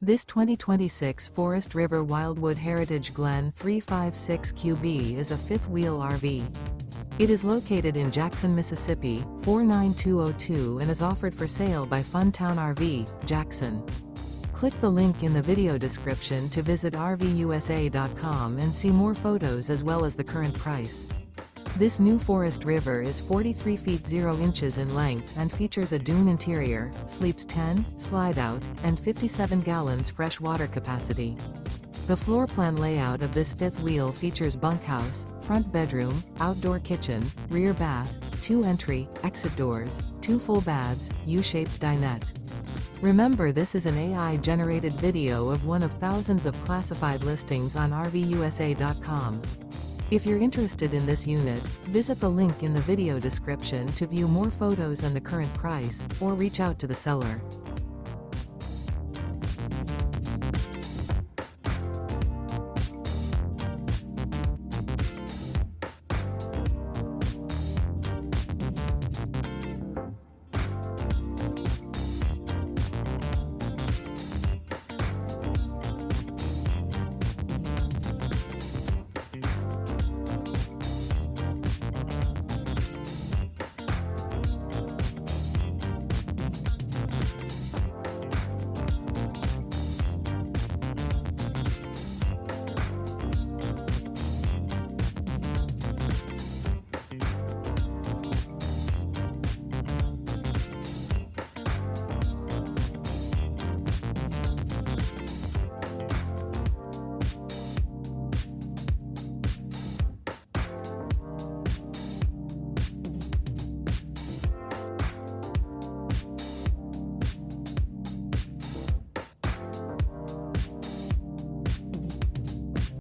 This 2026 Forest River Wildwood Heritage Glen 356QB is a fifth-wheel RV. It is located in Jackson, Mississippi, 49202 and is offered for sale by Funtown RV, Jackson. Click the link in the video description to visit RVUSA.com and see more photos as well as the current price. This new Forest River is 43 feet 0 inches in length and features a dune interior, sleeps 10, slide-out, and 57 gallons fresh water capacity. The floor plan layout of this fifth wheel features bunkhouse, front bedroom, outdoor kitchen, rear bath, 2 entry, exit doors, 2 full baths, U-shaped dinette. Remember, this is an AI-generated video of one of thousands of classified listings on RVUSA.com. If you're interested in this unit, visit the link in the video description to view more photos and the current price, or reach out to the seller.